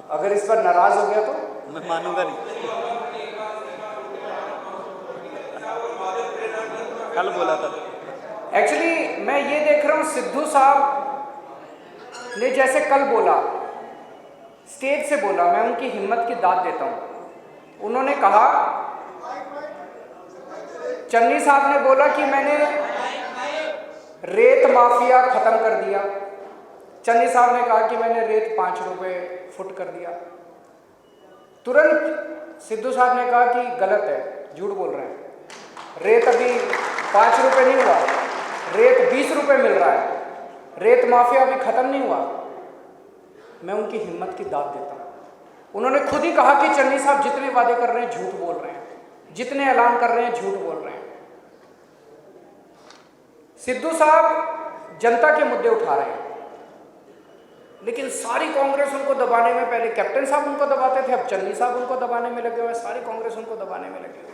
अगर इस पर नाराज हो गया तो मैं मानूंगा नहीं। कल बोला था। एक्चुअली मैं ये देख रहा हूँ सिद्धू साहब ने जैसे कल बोला, स्टेज से बोला, मैं उनकी हिम्मत की दाद देता हूँ। उन्होंने कहा, चन्नी साहब ने बोला कि मैंने रेत माफिया खत्म कर दिया। चन्नी साहब ने कहा कि मैंने रेत 5 रुपए फुट कर दिया। तुरंत सिद्धू साहब ने कहा कि गलत है, झूठ बोल रहे हैं, रेत अभी 5 रुपए नहीं हुआ, रेत 20 रुपए मिल रहा है, रेत माफिया अभी खत्म नहीं हुआ। मैं उनकी हिम्मत की दाद देता हूं। उन्होंने खुद ही कहा कि चन्नी साहब जितने वादे कर रहे हैं झूठ बोल रहे हैं, जितने ऐलान कर रहे हैं झूठ बोल रहे हैं। सिद्धू साहब जनता के मुद्दे उठा रहे हैं, लेकिन सारी कांग्रेस उनको दबाने में, पहले कैप्टन साहब उनको दबाते थे, अब चन्नी साहब उनको दबाने में लगे हुए, सारी कांग्रेस उनको दबाने में लगे हुए।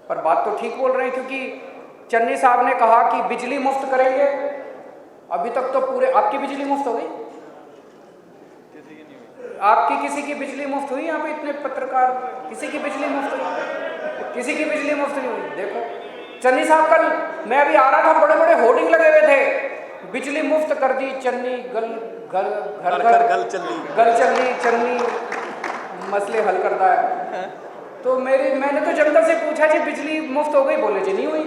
पर बात तो ठीक बोल रहे हैं, क्योंकि चन्नी साहब ने कहा कि बिजली मुफ्त करेंगे। अभी तक तो पूरे, आपकी बिजली मुफ्त हो गई? आपकी किसी की बिजली मुफ्त हुई? यहाँ पे इतने पत्रकार, किसी की बिजली मुफ्त हुई? किसी की बिजली मुफ्त नहीं हुई। देखो चन्नी साहब, कल मैं अभी आ रहा था, बड़े बड़े होर्डिंग लगे हुए थे, बिजली मुफ्त कर दी चन्नी, गल घर घर घर गल चली चन्नी, मसले हल करता है। तो मैंने तो जनता से पूछा जी बिजली मुफ्त हो गई? बोले जी नहीं हुई।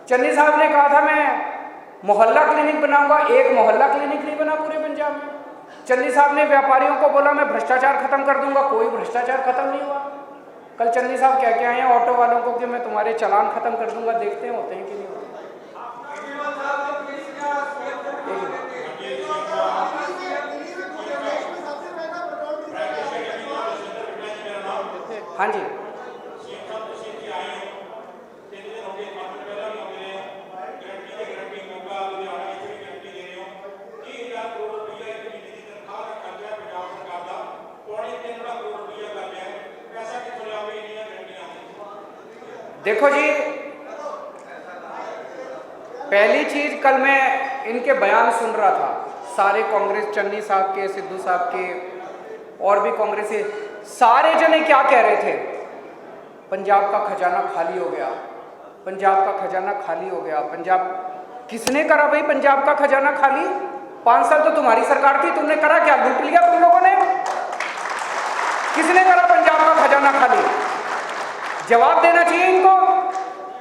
चन्नी साहब ने कहा था मैं मोहल्ला क्लिनिक बनाऊंगा, एक मोहल्ला क्लिनिक नहीं बना पूरे पंजाब में। चन्नी साहब ने व्यापारियों को बोला मैं भ्रष्टाचार खत्म कर दूंगा, कोई भ्रष्टाचार खत्म नहीं हुआ। कल चन्नी साहब कह के आए हैं ऑटो वालों को कि मैं तुम्हारे चालान खत्म कर दूंगा, देखते हैं होते हैं कि नहीं होते। हाँ जी, देखो जी, पहली चीज, कल मैं इनके बयान सुन रहा था, सारे कांग्रेस, चन्नी साहब के, सिद्धू साहब के, और भी कांग्रेस के सारे जने क्या कह रहे थे? पंजाब का खजाना खाली हो गया, पंजाब का खजाना खाली हो गया। पंजाब किसने करा भाई पंजाब का खजाना खाली? 5 साल तो तुम्हारी सरकार थी, तुमने करा क्या? लूट लिया तुम लोगों ने? किसने करा पंजाब का खजाना खाली? जवाब देना चाहिए इनको।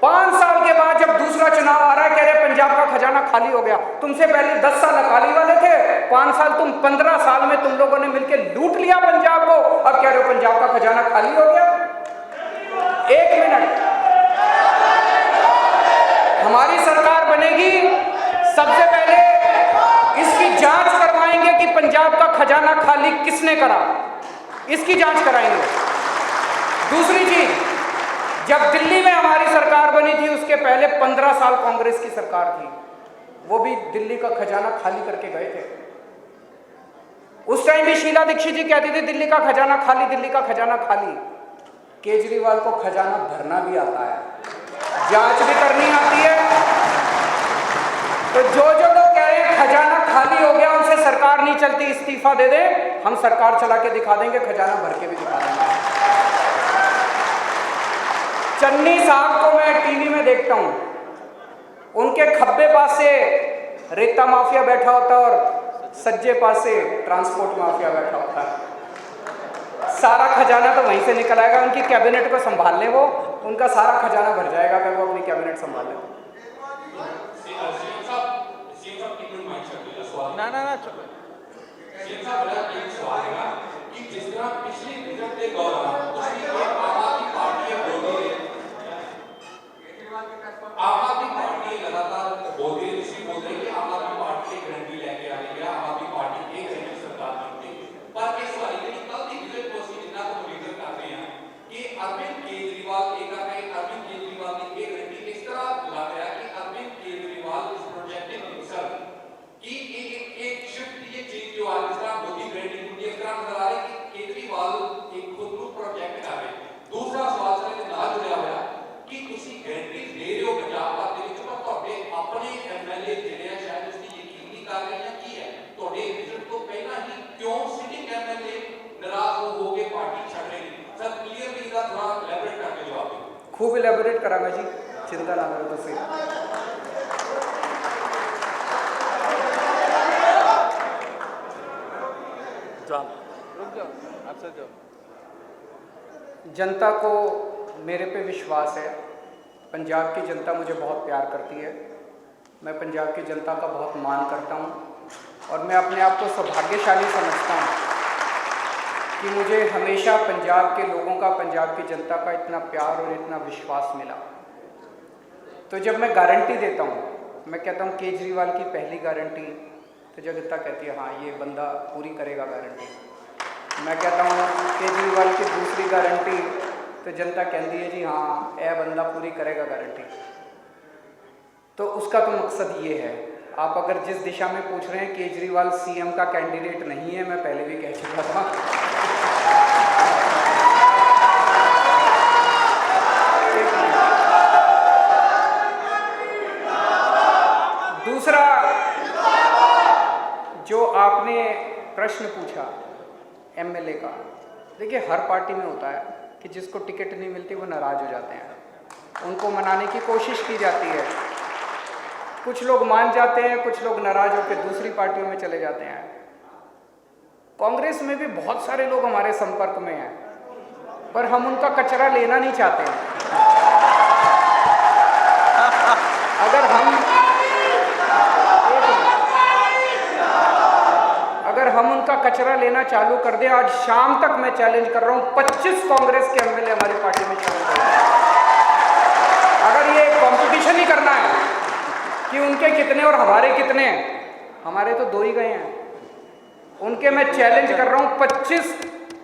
5 साल के बाद जब दूसरा चुनाव आ रहा है, कह रहे पंजाब का खजाना खाली हो गया। तुमसे पहले 10 साल अकाली वाले थे, 5 साल तुम, 15 साल में तुम लोगों ने मिलकर लूट लिया पंजाब को, अब कह रहे हो पंजाब का खजाना खाली हो गया। एक मिनट, हमारी सरकार बनेगी, सबसे पहले इसकी जांच करवाएंगे कि पंजाब का खजाना खाली किसने करा, इसकी जांच कराएंगे। दूसरी चीज, जब दिल्ली में हमारी सरकार बनी थी, उसके पहले 15 साल कांग्रेस की सरकार थी, वो भी दिल्ली का खजाना खाली करके गए थे। उस टाइम भी शीला दीक्षित जी कहती थी दिल्ली का खजाना खाली, दिल्ली का खजाना खाली। केजरीवाल को खजाना भरना भी आता है, जांच भी करनी आती है। तो जो लोग कह रहे हैं खजाना खाली हो गया, उनसे सरकार नहीं चलती, इस्तीफा दे दे, हम सरकार चला के दिखा देंगे, खजाना भर के भी दिखा देंगे। चन्नी साहब को मैं टीवी में देखता हूं, उनके खब्बे पास से रेता माफिया बैठा होता है और सज्जे पास से ट्रांसपोर्ट माफिया बैठा होता है। सारा खजाना तो वहीं से निकल आएगा। उनकी कैबिनेट को संभाल ले, वो उनका सारा खजाना भर जाएगा अगर वो अपनी कैबिनेट संभाल ले। आम आदमी पार्टी लगातार बोल रही है, इसी बोल रही है कि आम आदमी पार्टी एक गारंटी लेके आ रही है, आम आदमी पार्टी एक गारंटी सरकार बनती है। पर इस वाली के कल की विजय पोस्ट जितना को मॉनिटर कर रहे हैं कि अरविंद केजरीवाल एक अरविंद केजरीवाल ने एक गारंटी इस तरह लगा रहा है कि Arvind Kejriwal is projecting himself कि एक शिफ्ट खूब इलेबोरेट करांगा जी, चिंता ना करो। तो सही जनता को मेरे पे विश्वास है। पंजाब की जनता मुझे बहुत प्यार करती है। मैं पंजाब की जनता का बहुत मान करता हूँ और मैं अपने आप को सौभाग्यशाली समझता हूँ कि मुझे हमेशा पंजाब के लोगों का, पंजाब की जनता का इतना प्यार और इतना विश्वास मिला। तो जब मैं गारंटी देता हूँ, मैं कहता हूँ केजरीवाल की पहली गारंटी, तो जगता कहती है हाँ ये बंदा पूरी करेगा गारंटी। मैं कहता हूँ केजरीवाल की दूसरी गारंटी, तो जनता कहती है जी हाँ यह बंदा पूरी करेगा गारंटी। तो उसका तो मकसद ये है। आप अगर जिस दिशा में पूछ रहे हैं, केजरीवाल सीएम का कैंडिडेट नहीं है, मैं पहले भी कह चुका था। दूसरा जो आपने प्रश्न पूछा एमएलए का, देखिए हर पार्टी में होता है कि जिसको टिकट नहीं मिलती वो नाराज हो जाते हैं, उनको मनाने की कोशिश की जाती है। कुछ लोग मान जाते हैं, कुछ लोग नाराज होकर दूसरी पार्टियों में चले जाते हैं। कांग्रेस में भी बहुत सारे लोग हमारे संपर्क में हैं, पर हम उनका कचरा लेना नहीं चाहते हैं। अगर हम उनका कचरा लेना चालू कर दें, आज शाम तक मैं चैलेंज कर रहा हूं 25 कांग्रेस के एमएलए हमारी पार्टी में शामिल हैं। अगर ये कंपटीशन ही करना है कि उनके कितने और हमारे कितने हैं, हमारे तो 2 ही गए हैं। उनके मैं चैलेंज कर रहा हूं 25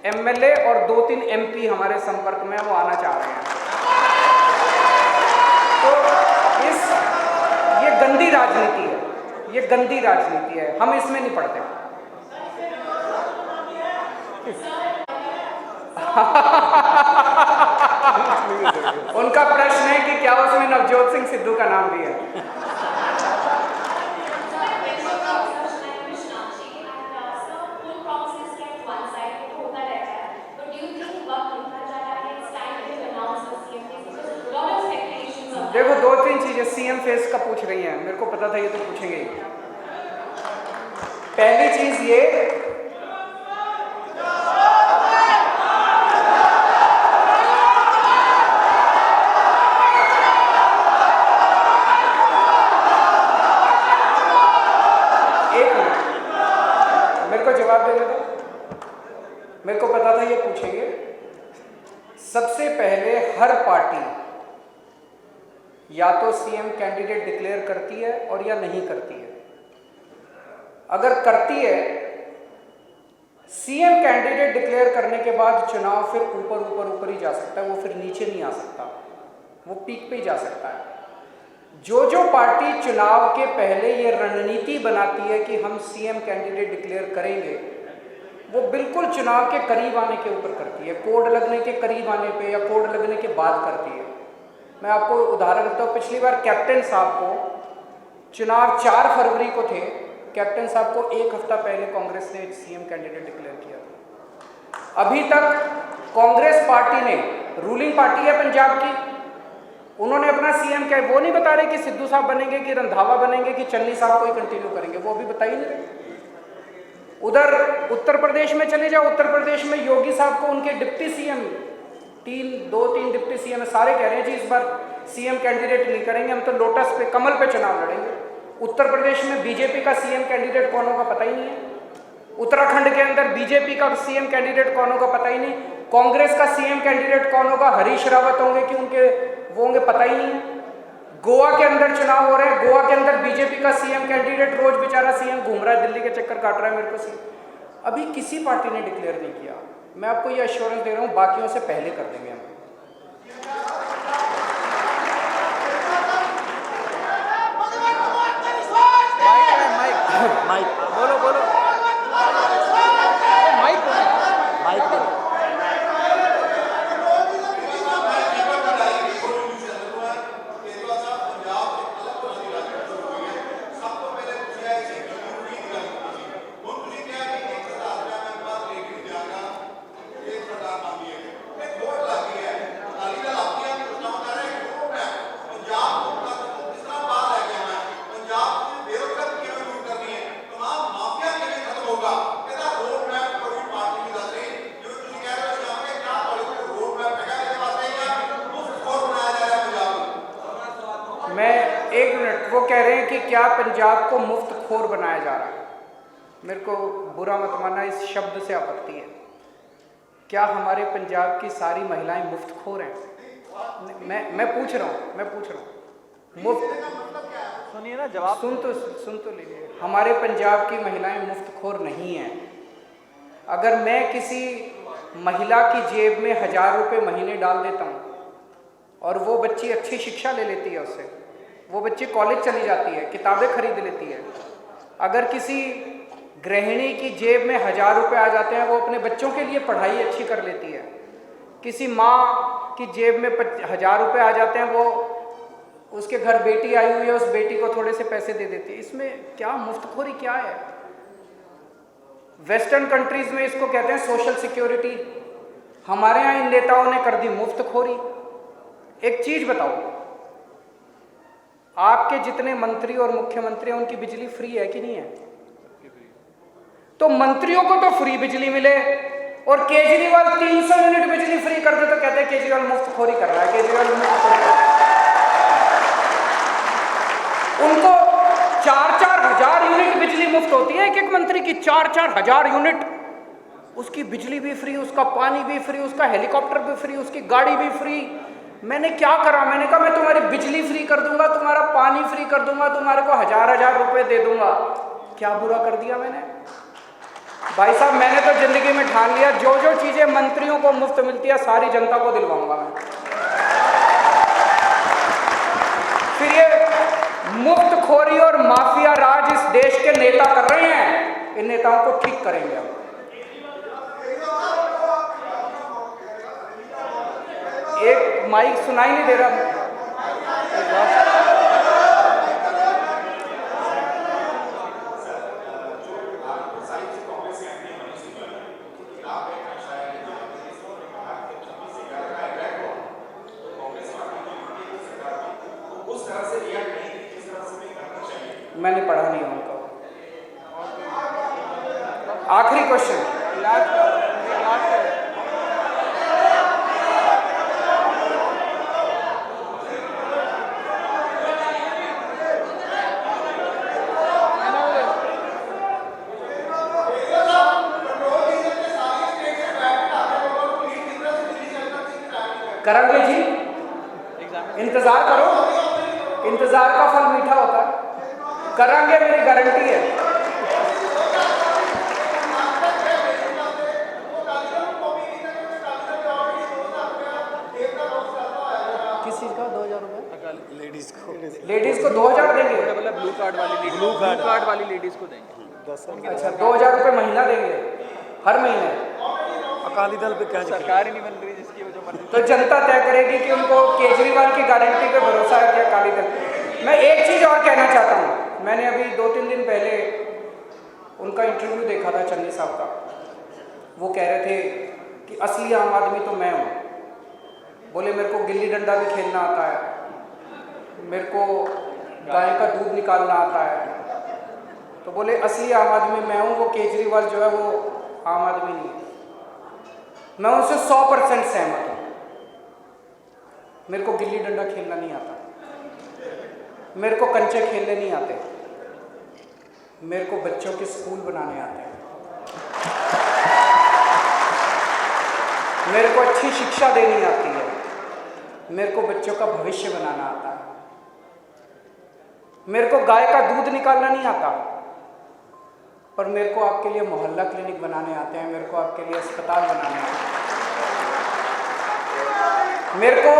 एमएलए और 2-3 एमपी हमारे संपर्क में, वो आना चाह रहे हैं। तो ये गंदी राजनीति है, ये गंदी राजनीति है, हम इसमें नहीं पड़ते। उनका प्रश्न है कि क्या उसमें नवजोत सिंह सिद्धू का नाम भी है। देखो 2-3 चीजें सीएम फेस का पूछ रही हैं, मेरे को पता था ये तो पूछेंगे ही। पहली चीज ये, एक मिनट मेरे को जवाब देने दो, मेरे को पता था ये पूछेंगे। सबसे पहले हर पार्टी या तो सीएम कैंडिडेट डिक्लेयर करती है और या नहीं करती है। अगर करती है, सीएम कैंडिडेट डिक्लेयर करने के बाद चुनाव फिर ऊपर ही जा सकता है, वो फिर नीचे नहीं आ सकता, वो पीक पे ही जा सकता है। जो पार्टी चुनाव के पहले ये रणनीति बनाती है कि हम सीएम कैंडिडेट डिक्लेयर करेंगे, वो बिल्कुल चुनाव के करीब आने के ऊपर करती है, कोड लगने के करीब आने पे या कोड लगने के बाद करती है। मैं आपको उदाहरण देता हूँ, पिछली बार कैप्टन साहब को चुनाव 4 फरवरी को थे, कैप्टन साहब को 1 हफ्ता पहले कांग्रेस ने सीएम कैंडिडेट डिक्लेयर किया था। अभी तक कांग्रेस पार्टी ने, रूलिंग पार्टी है पंजाब की, उन्होंने अपना सीएम क्या, वो नहीं बता रहे कि सिद्धू साहब बनेंगे कि रंधावा बनेंगे कि चन्नी साहब को ही कंटिन्यू करेंगे, वो अभी बता ही नहीं रहे। उधर उत्तर प्रदेश में चले जाओ, उत्तर प्रदेश में योगी साहब को उनके डिप्टी सीएम, 2-3 डिप्टी सीएम सारे कह रहे हैं जी इस बार सीएम कैंडिडेट नहीं करेंगे, हम तो लोटस पे, कमल पे चुनाव लड़ेंगे। उत्तर प्रदेश में बीजेपी का सीएम कैंडिडेट कौन होगा पता ही नहीं है। उत्तराखंड के अंदर बीजेपी का सीएम कैंडिडेट कौन होगा पता ही नहीं। कांग्रेस का सीएम कैंडिडेट कौन होगा, हरीश रावत होंगे कि उनके वो होंगे पता ही नहीं है। गोवा के अंदर चुनाव हो रहे हैं, गोवा के अंदर बीजेपी का सीएम कैंडिडेट रोज बेचारा सीएम घूम रहा है, दिल्ली के चक्कर काट रहा है मेरे को अभी किसी पार्टी ने डिक्लेयर नहीं किया। मैं आपको ये एश्योरेंस दे रहा हूँ, बाकियों से पहले कर देंगे हम। माइक बोलो बोलो, माइक बोलो। क्या पंजाब को मुफ्त खोर बनाया जा रहा है। मेरे को बुरा मत मानना, इस शब्द से आपत्ति है। क्या हमारे पंजाब की सारी महिलाएं मुफ्त खोर हैं? मैं पूछ रहा हूँ मुफ्त। सुनिए ना, जवाब सुन तो लीजिए। हमारे पंजाब की महिलाएं मुफ्त खोर नहीं हैं। अगर मैं किसी महिला की जेब में 1000 रुपये महीने डाल देता हूँ और वो बच्ची अच्छी शिक्षा ले लेती है, उससे वो बच्ची कॉलेज चली जाती है, किताबें खरीद लेती है। अगर किसी गृहिणी की जेब में 1000 रुपये आ जाते हैं, वो अपने बच्चों के लिए पढ़ाई अच्छी कर लेती है। किसी माँ की जेब में 1000 रुपये आ जाते हैं, वो उसके घर बेटी आई हुई है, उस बेटी को थोड़े से पैसे दे देती है। इसमें क्या मुफ्तखोरी क्या है? वेस्टर्न कंट्रीज में इसको कहते हैं सोशल सिक्योरिटी। हमारे यहाँ इन नेताओं ने कर दी मुफ्तखोरी। एक चीज बताओ, आपके जितने मंत्री और मुख्यमंत्री हैं उनकी बिजली फ्री है कि नहीं है? तो मंत्रियों को तो फ्री बिजली मिले और केजरीवाल 300 यूनिट बिजली फ्री कर दे तो कहते हैं केजरीवाल मुफ्तखोरी कर रहा है, केजरीवाल मुफ्तखोरी कर रहा है। उनको 4-4 हजार यूनिट बिजली मुफ्त होती है, एक मंत्री की 4-4 हजार यूनिट। उसकी बिजली भी फ्री, उसका पानी भी फ्री, उसका हेलीकॉप्टर भी फ्री, उसकी गाड़ी भी फ्री। मैंने क्या करा? मैंने कहा मैं तुम्हारी बिजली फ्री कर दूंगा, तुम्हारा पानी फ्री कर दूंगा, तुम्हारे को 1000-1000 रुपए दे दूंगा। क्या बुरा कर दिया मैंने? भाई साहब, मैंने तो जिंदगी में ठान लिया, जो जो चीजें मंत्रियों को मुफ्त मिलती है सारी जनता को दिलवाऊंगा मैं। फिर ये मुफ्तखोरी और माफिया राज इस देश के नेता कर रहे हैं, इन नेताओं को ठीक करेंगे हम। एक माइक सुनाई नहीं दे रहा। मैंने पढ़ा नहीं उनका। आखिरी क्वेश्चन। करेंगे जी, इंतजार करो, इंतजार का फल मीठा होता है। करेंगे, मेरी गारंटी है। किस चीज का 2000 रुपए? लेडीज को 2000 देंगे? मतलब ब्लू कार्ड वाली लेडीज को देंगे। अच्छा, 2000 रुपये महीना देंगे हर महीने? अकाली दल पे क्या सरकार ही नहीं बन रही जिसकी वजह मर्जी। तो जनता तय करेगी कि उनको केजरीवाल की गारंटी पे भरोसा है क्या अकाली दल। मैं एक चीज और कहना चाहता हूँ। मैंने अभी 2-3 दिन पहले उनका इंटरव्यू देखा था, चन्नी साहब का। वो कह रहे थे कि असली आम आदमी तो मैं हूँ। बोले मेरे को गिल्ली डंडा भी खेलना आता है, मेरे को गाय का दूध निकालना आता है। तो बोले असली आम आदमी मैं हूँ, वो केजरीवाल जो है वो आम आदमी नहीं है। मैं उनसे 100% सहमत हूँ। मेरे को गिल्ली डंडा खेलना नहीं आता, मेरे को कंचे खेलने नहीं आते, मेरे को बच्चों के स्कूल बनाने आते हैं, मेरे को अच्छी शिक्षा देनी आती है, मेरे को बच्चों का भविष्य बनाना आता है, मेरे को गाय का दूध निकालना नहीं आता, पर मेरे को आपके लिए मोहल्ला क्लिनिक बनाने आते हैं, मेरे को आपके लिए अस्पताल बनाने आते हैं। मेरे को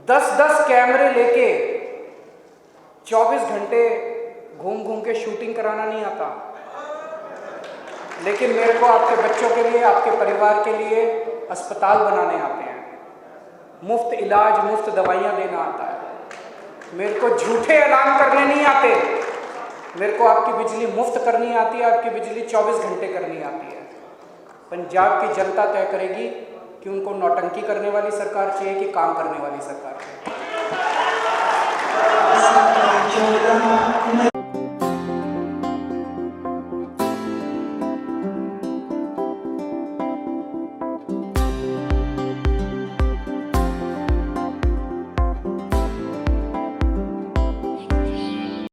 10-10 कैमरे लेके 24 घंटे घूम घूम के शूटिंग कराना नहीं आता, लेकिन मेरे को आपके बच्चों के लिए, आपके परिवार के लिए अस्पताल बनाने आते हैं, मुफ्त इलाज, मुफ्त दवाइयाँ देना आता है। मेरे को झूठे ऐलान करने नहीं आते, मेरे को आपकी बिजली मुफ्त करनी आती है, आपकी बिजली 24 घंटे करनी आती है। पंजाब की जनता तय करेगी कि उनको नौटंकी करने वाली सरकार चाहिए कि काम करने वाली सरकार चाहिए।